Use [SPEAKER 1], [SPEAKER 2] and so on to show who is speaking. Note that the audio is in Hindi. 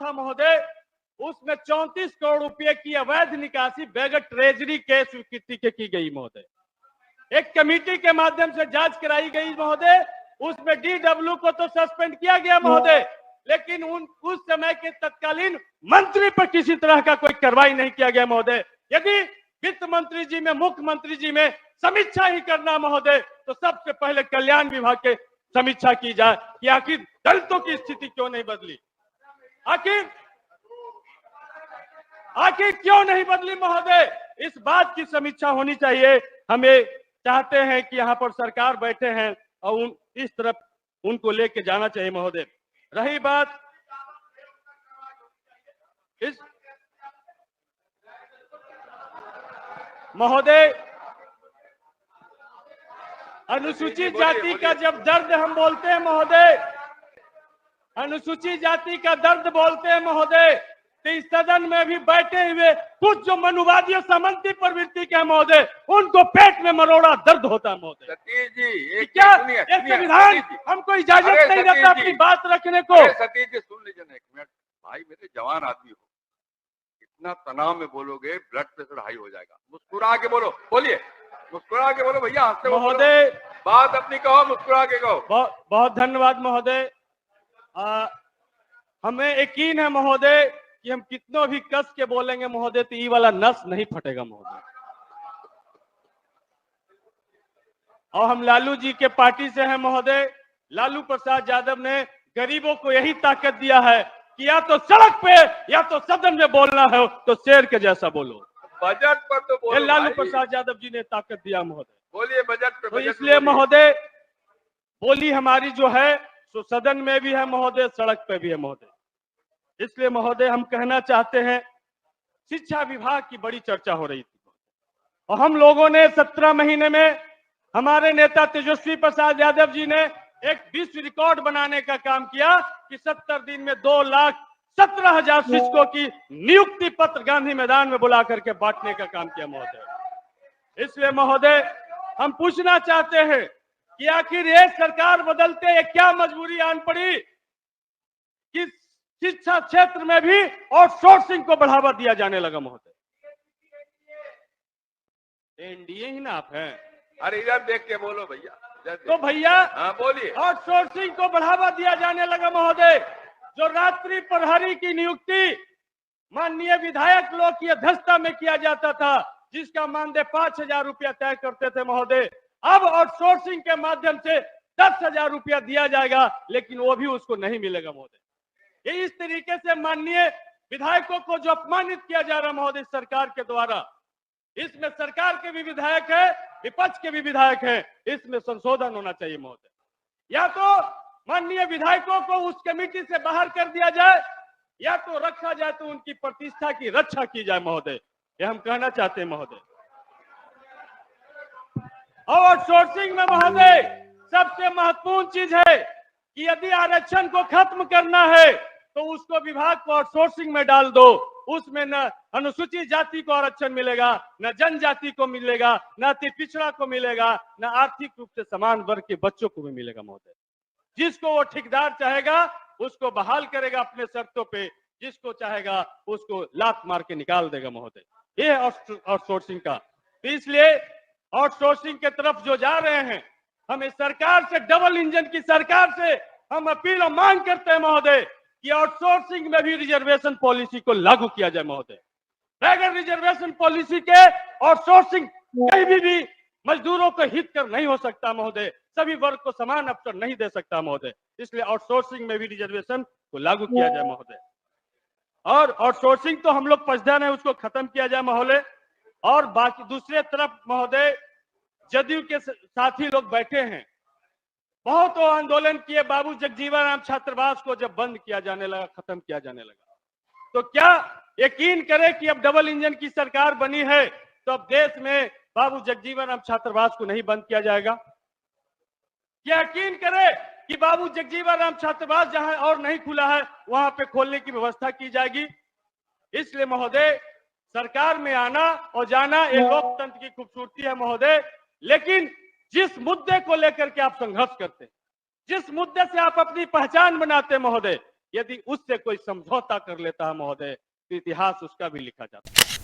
[SPEAKER 1] था महोदय, उसमें 34 करोड़ रुपए की अवैध निकासी बगैर ट्रेजरी के स्वीकृति के की गई महोदय। एक कमेटी के माध्यम से जांच कराई गई महोदय, उसमें डीडब्ल्यू को तो सस्पेंड किया गया महोदय, लेकिन उस समय के तत्कालीन मंत्री पर किसी तरह का कोई कार्रवाई नहीं किया गया महोदय। यदि वित्त मंत्री जी में, मुख्यमंत्री जी में समीक्षा ही करना महोदय, तो सबसे पहले कल्याण विभाग के समीक्षा की जाए कि आखिर दलितों की स्थिति क्यों नहीं बदली, आखिर क्यों नहीं बदली महोदय। इस बात की समीक्षा होनी चाहिए। हमें चाहते हैं कि यहाँ पर सरकार बैठे हैं और इस तरफ उनको लेके जाना चाहिए महोदय। रही बात इस महोदय, अनुसूचित जाति का जब दर्द हम बोलते हैं महोदय, अनुसूचित जाति का दर्द बोलते हैं महोदय, तो इस सदन में भी बैठे हुए कुछ जो मनुवादी और सामंती प्रवृत्ति के महोदय, उनको पेट में मरोड़ा दर्द होता है महोदय।
[SPEAKER 2] सतीश जी,
[SPEAKER 1] क्या ये संविधान हमको इजाजत नहीं देता अपनी बात रखने को?
[SPEAKER 2] सतीश जी सुन लीजिए ना एक मिनट, भाई मेरे जवान आदमी हो, इतना तनाव में बोलोगे ब्लड प्रेशर हाई हो जाएगा। मुस्कुरा के बोलो, बोलिए, मुस्कुरा के बोलो भैया, हंसते
[SPEAKER 1] महोदय,
[SPEAKER 2] बात अपनी कहो, मुस्कुरा के कहो।
[SPEAKER 1] बहुत धन्यवाद महोदय। हमें यकीन है महोदय कि हम कितनों भी कस के बोलेंगे महोदय तो ये वाला नस नहीं फटेगा महोदय। और हम लालू जी के पार्टी से हैं महोदय। लालू प्रसाद यादव ने गरीबों को यही ताकत दिया है कि या तो सड़क पे या तो सदन में बोलना है तो शेर के जैसा बोलो।
[SPEAKER 2] बजट पर तो बोलो,
[SPEAKER 1] लालू प्रसाद यादव जी ने ताकत दिया महोदय।
[SPEAKER 2] बोलिए बजट पे।
[SPEAKER 1] तो इसलिए महोदय बोली हमारी जो है तो सदन में भी है महोदय, सड़क पे भी है महोदय। इसलिए महोदय हम कहना चाहते हैं, शिक्षा विभाग की बड़ी चर्चा हो रही थी और हम लोगों ने 17 महीने में हमारे नेता तेजस्वी प्रसाद यादव जी ने एक विश्व रिकॉर्ड बनाने का काम किया कि 70 दिन में 2,17,000 शिक्षकों की नियुक्ति पत्र गांधी मैदान में बुला करके बांटने का काम किया महोदय। इसलिए महोदय हम पूछना चाहते हैं कि आखिर ये सरकार बदलते क्या मजबूरी आन पड़ी कि शिक्षा क्षेत्र में भी आउटसोर्सिंग को बढ़ावा दिया जाने लगा महोदय। एनडीए ही ना आप हैं।
[SPEAKER 2] अरे इधर देख के बोलो भैया।
[SPEAKER 1] तो भैया
[SPEAKER 2] हाँ बोलिए।
[SPEAKER 1] आउटसोर्सिंग को बढ़ावा दिया जाने लगा महोदय। जो रात्रि प्रहरी की नियुक्ति माननीय विधायक लोग की अध्यक्षता में किया जाता था, जिसका मानदेय 5,000 रुपया तय करते थे महोदय, अब आउटसोर्सिंग के माध्यम से 10,000 रुपया दिया जाएगा, लेकिन वो भी उसको नहीं मिलेगा महोदय। ये इस तरीके से माननीय विधायकों को जो अपमानित किया जा रहा है महोदय सरकार के द्वारा, इसमें सरकार के भी विधायक है, विपक्ष के भी विधायक हैं, इसमें संशोधन होना चाहिए महोदय। या तो माननीय विधायकों को उस कमेटी से बाहर कर दिया जाए या तो रखा जाए तो उनकी प्रतिष्ठा की रक्षा की जाए महोदय, ये हम कहना चाहते हैं महोदय। और आउटसोर्सिंग में महोदय सबसे महत्वपूर्ण चीज है कि यदि आरक्षण को खत्म करना है तो उसको विभाग को आउटसोर्सिंग में डाल दो। उसमें न अनुसूचित जाति को आरक्षण मिलेगा, न जनजाति को मिलेगा, न अति पिछड़ा को मिलेगा, न आर्थिक रूप से समान वर्ग के बच्चों को भी मिलेगा महोदय। जिसको वो ठेकेदार चाहेगा उसको बहाल करेगा अपने शर्तों पे, जिसको चाहेगा उसको लात मार के निकाल देगा महोदय। ये आउटसोर्सिंग का। तो इसलिए आउटसोर्सिंग के तरफ जो जा रहे हैं, हमें सरकार से, डबल इंजन की सरकार से हम अपील और मांग करते हैं महोदय कि आउटसोर्सिंग में भी रिजर्वेशन पॉलिसी को लागू किया जाए महोदय। बगैर रिजर्वेशन पॉलिसी के आउटसोर्सिंग कहीं भी मजदूरों को हित कर नहीं हो सकता महोदय, सभी वर्ग को समान अवसर नहीं दे सकता महोदय। इसलिए आउटसोर्सिंग में भी रिजर्वेशन को लागू किया जाए महोदय। और आउटसोर्सिंग तो हम लोग पछता है, उसको खत्म किया जाए महोदय। और बाकी दूसरे तरफ महोदय जदयू के साथी लोग बैठे हैं, बहुत आंदोलन किए, बाबू जगजीवन राम छात्रावास को जब बंद किया जाने लगा, खत्म किया जाने लगा, तो क्या यकीन करें कि अब डबल इंजन की सरकार बनी है तो अब देश में बाबू जगजीवन राम छात्रावास को नहीं बंद किया जाएगा? क्या यकीन करें कि बाबू जगजीवन राम छात्रावास जहां और नहीं खुला है वहां पे खोलने की व्यवस्था की जाएगी? इसलिए महोदय सरकार में आना और जाना ये लोकतंत्र की खूबसूरती है महोदय। लेकिन जिस मुद्दे को लेकर के आप संघर्ष करते हैं, जिस मुद्दे से आप अपनी पहचान बनाते हैं महोदय, यदि उससे कोई समझौता कर लेता है महोदय, तो इतिहास उसका भी लिखा जाता है।